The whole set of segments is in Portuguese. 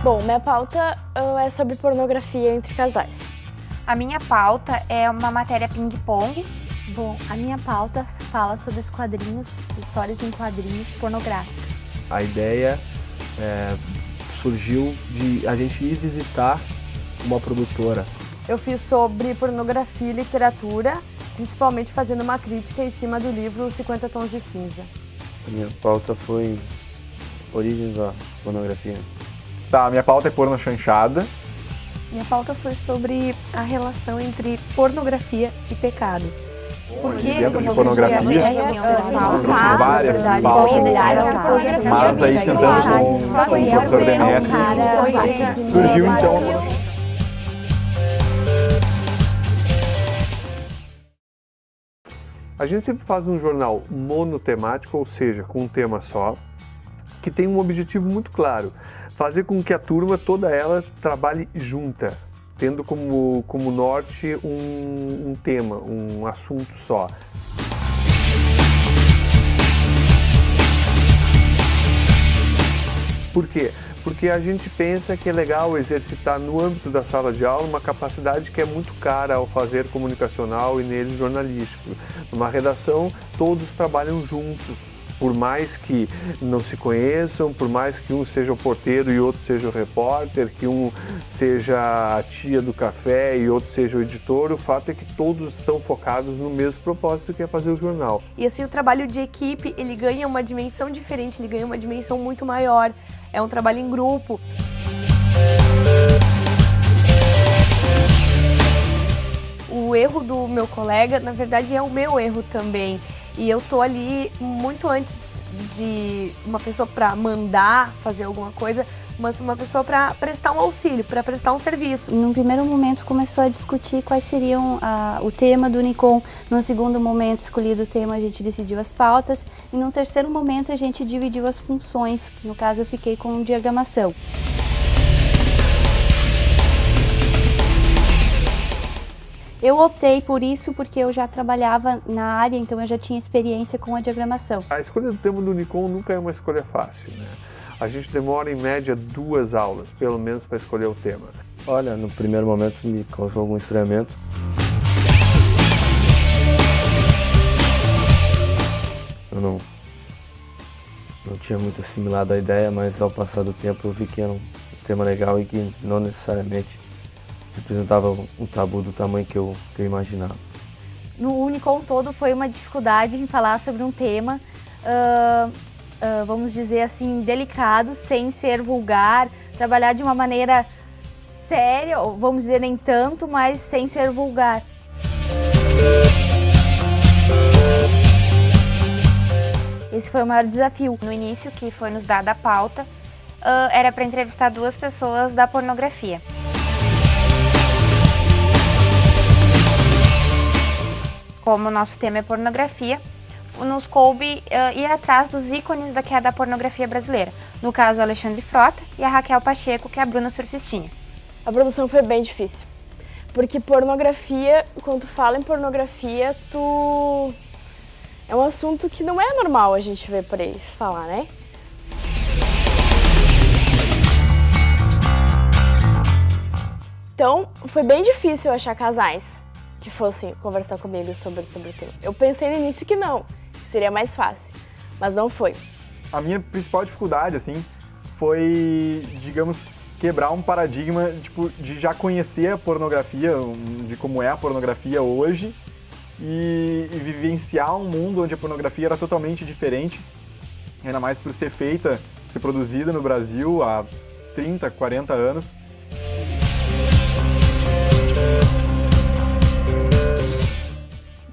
Bom, minha pauta é sobre pornografia entre casais. A minha pauta é uma matéria ping-pong. Bom, a minha pauta fala sobre os quadrinhos, histórias em quadrinhos pornográficos. A ideia surgiu de a gente ir visitar uma produtora. Eu fiz sobre pornografia e literatura, principalmente fazendo uma crítica em cima do livro 50 Tons de Cinza. A minha pauta foi origens da pornografia. Tá, a minha pauta é porno chanchada. Minha pauta foi sobre a relação entre pornografia e pecado. Porque dentro de pornografia, trouxe várias pautas, mas aí sentando com o professor Demetrio, surgiu então a gente sempre faz um jornal monotemático, ou seja, com um tema só, que tem um objetivo muito claro: fazer com que a turma, toda ela, trabalhe junta, tendo como norte um tema, um assunto só. Por quê? Porque a gente pensa que é legal exercitar no âmbito da sala de aula uma capacidade que é muito cara ao fazer comunicacional e nele jornalístico. Numa redação, todos trabalham juntos. Por mais que não se conheçam, por mais que um seja o porteiro e outro seja o repórter, que um seja a tia do café e outro seja o editor, o fato é que todos estão focados no mesmo propósito, que é fazer o jornal. E assim, o trabalho de equipe, ele ganha uma dimensão diferente, ele ganha uma dimensão muito maior. É um trabalho em grupo. O erro do meu colega, na verdade, é o meu erro também. E eu tô ali muito antes de uma pessoa para mandar fazer alguma coisa, mas uma pessoa para prestar um auxílio, para prestar um serviço. Num primeiro momento começou a discutir quais seriam o tema do Unicom. Num segundo momento, escolhido o tema, a gente decidiu as pautas. E num terceiro momento, a gente dividiu as funções, que no caso eu fiquei com diagramação. Eu optei por isso porque eu já trabalhava na área, então eu já tinha experiência com a diagramação. A escolha do tema do Unicom nunca é uma escolha fácil, né? A gente demora em média 2 aulas, pelo menos, para escolher o tema. Olha, no primeiro momento me causou algum estranhamento. Eu não tinha muito assimilado a ideia, mas ao passar do tempo eu vi que era um tema legal e que não necessariamente representava um tabu do tamanho que eu imaginava. No Unicom todo foi uma dificuldade em falar sobre um tema, vamos dizer assim, delicado, sem ser vulgar, trabalhar de uma maneira séria, ou vamos dizer nem tanto, mas sem ser vulgar. Esse foi o maior desafio. No início, que foi nos dada a pauta, era para entrevistar 2 pessoas da pornografia. Como o nosso tema é pornografia, nos coube ir atrás dos ícones que é da pornografia brasileira. No caso, o Alexandre Frota e a Raquel Pacheco, que é a Bruna Surfistinha. A produção foi bem difícil, porque pornografia, quando tu fala em pornografia, é um assunto que não é normal a gente ver por aí falar, né? Então, foi bem difícil achar casais que fossem conversar comigo sobre o tema. Eu pensei no início que não, que seria mais fácil, mas não foi. A minha principal dificuldade, assim, foi, digamos, quebrar um paradigma, tipo, de já conhecer a pornografia, de como é a pornografia hoje, e vivenciar um mundo onde a pornografia era totalmente diferente, ainda mais por ser produzida no Brasil há 30, 40 anos.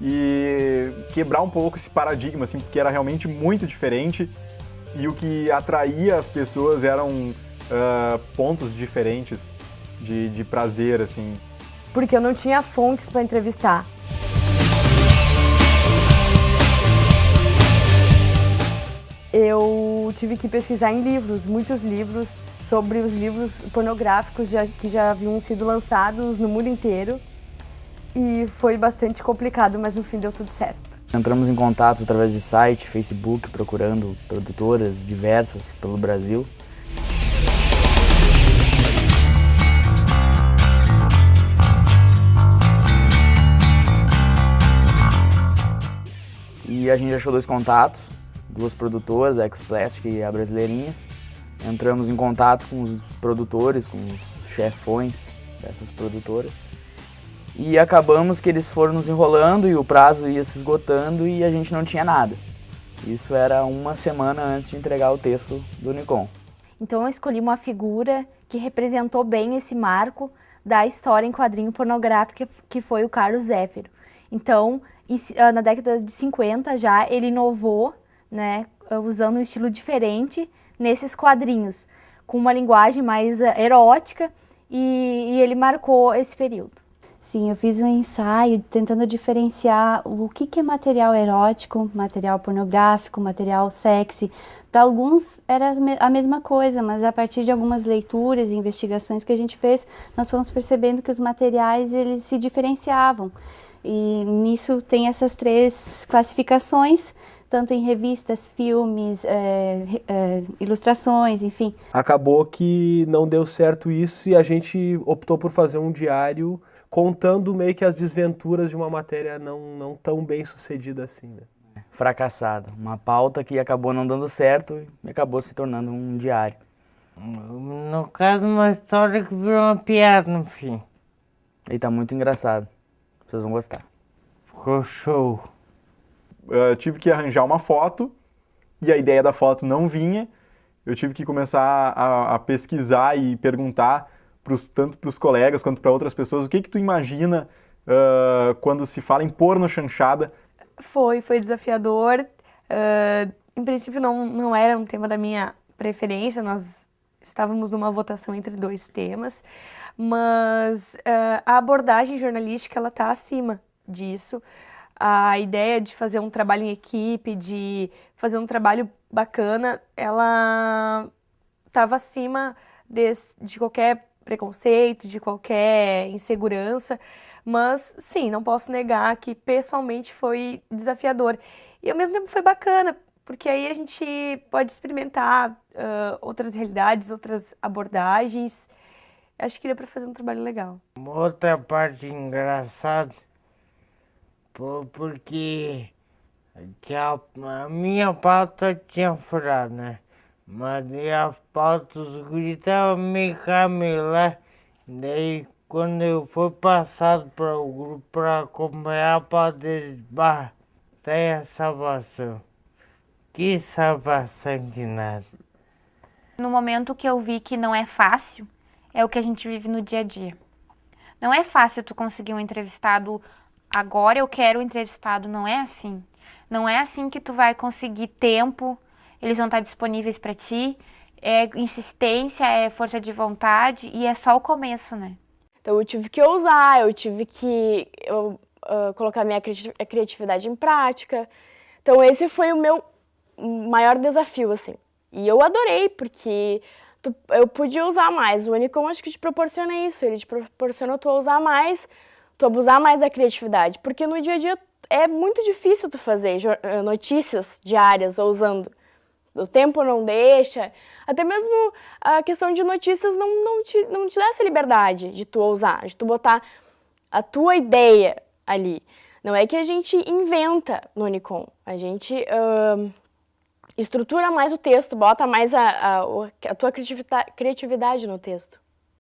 E quebrar um pouco esse paradigma, assim, porque era realmente muito diferente e o que atraía as pessoas eram pontos diferentes de prazer, assim. Porque eu não tinha fontes para entrevistar. Eu tive que pesquisar em livros, muitos livros, sobre os livros pornográficos que já haviam sido lançados no mundo inteiro. E foi bastante complicado, mas no fim deu tudo certo. Entramos em contato através de site, Facebook, procurando produtoras diversas pelo Brasil. E a gente achou 2 contatos, 2 produtoras, a X-Plastic e a Brasileirinhas. Entramos em contato com os produtores, com os chefões dessas produtoras. E acabamos que eles foram nos enrolando e o prazo ia se esgotando e a gente não tinha nada. Isso era 1 semana antes de entregar o texto do Unicom. Então eu escolhi uma figura que representou bem esse marco da história em quadrinho pornográfico, que foi o Carlos Zéfiro. Então, na década de 50 já, ele inovou, né, usando um estilo diferente nesses quadrinhos, com uma linguagem mais erótica, e ele marcou esse período. Sim, eu fiz um ensaio tentando diferenciar o que é material erótico, material pornográfico, material sexy. Para alguns era a mesma coisa, mas a partir de algumas leituras e investigações que a gente fez, nós fomos percebendo que os materiais eles se diferenciavam. E nisso tem essas 3 classificações, tanto em revistas, filmes, ilustrações, enfim. Acabou que não deu certo isso e a gente optou por fazer um diário contando meio que as desventuras de uma matéria não tão bem sucedida assim, né? Fracassada. Uma pauta que acabou não dando certo e acabou se tornando um diário. No caso, uma história que virou uma piada no fim. E tá muito engraçado. Vocês vão gostar. Ficou show. Eu tive que arranjar uma foto e a ideia da foto não vinha. Eu tive que começar a pesquisar e perguntar tanto para os colegas quanto para outras pessoas o que tu imagina quando se fala em porno chanchada. Foi desafiador. Em princípio não era um tema da minha preferência, nós estávamos numa votação entre 2 temas, mas a abordagem jornalística ela está acima disso. A ideia de fazer um trabalho em equipe, de fazer um trabalho bacana, ela estava acima de qualquer preconceito, de qualquer insegurança, mas sim, não posso negar que pessoalmente foi desafiador. E ao mesmo tempo foi bacana, porque aí a gente pode experimentar outras realidades, outras abordagens. Acho que deu para fazer um trabalho legal. Outra parte engraçada, porque que a minha pauta tinha furado, né? Mas a pauta os gritavam me camelar. Daí quando eu fui passado para o grupo para acompanhar a pauta deles, tem a salvação. Que salvação que nada. No momento que eu vi que não é fácil, é o que a gente vive no dia a dia. Não é fácil tu conseguir um entrevistado, agora eu quero um entrevistado, não é assim. Não é assim que tu vai conseguir tempo, eles vão estar disponíveis para ti, é insistência, é força de vontade e é só o começo, né? Então eu tive que ousar, eu tive que colocar minha criatividade em prática. Então esse foi o meu maior desafio, assim. E eu adorei, porque eu podia usar mais. O Unicom acho que te proporciona isso, ele te proporciona tu usar mais, tu abusar mais da criatividade. Porque no dia a dia é muito difícil tu fazer notícias diárias ousando. O tempo não deixa, até mesmo a questão de notícias não te dá essa liberdade de tu ousar, de tu botar a tua ideia ali. Não é que a gente inventa no Unicom, a gente estrutura mais o texto, bota mais a tua criatividade no texto.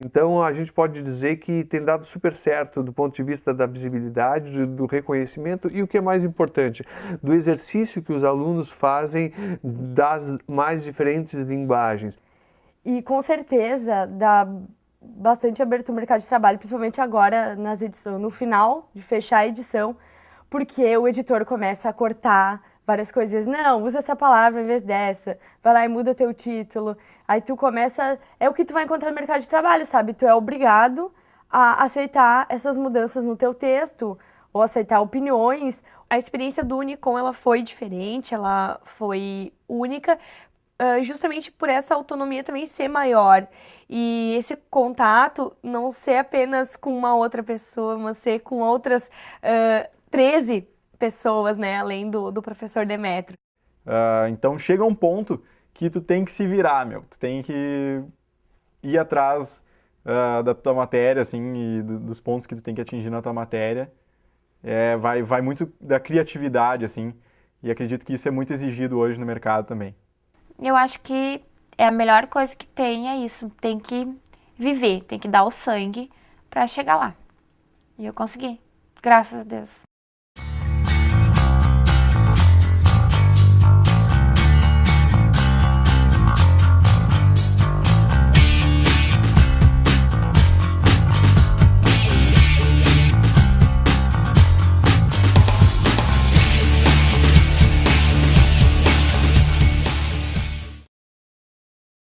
Então a gente pode dizer que tem dado super certo do ponto de vista da visibilidade, do reconhecimento e o que é mais importante, do exercício que os alunos fazem das mais diferentes linguagens. E com certeza dá bastante abertura no mercado de trabalho, principalmente agora nas edições, no final de fechar a edição, porque o editor começa a cortar várias coisas. Não, usa essa palavra em vez dessa. Vai lá e muda teu título. Aí tu começa... É o que tu vai encontrar no mercado de trabalho, sabe? Tu é obrigado a aceitar essas mudanças no teu texto ou aceitar opiniões. A experiência do Unicom, ela foi diferente, ela foi única, justamente por essa autonomia também ser maior. E esse contato não ser apenas com uma outra pessoa, mas ser com outras 13 pessoas, né, além do professor Demetrio. Então chega um ponto que tu tem que se virar, meu. Tu tem que ir atrás da tua matéria, assim, e dos pontos que tu tem que atingir na tua matéria. Vai muito da criatividade, assim. E acredito que isso é muito exigido hoje no mercado também. Eu acho que é a melhor coisa que tem, é isso. Tem que viver, tem que dar o sangue para chegar lá. E eu consegui, graças a Deus.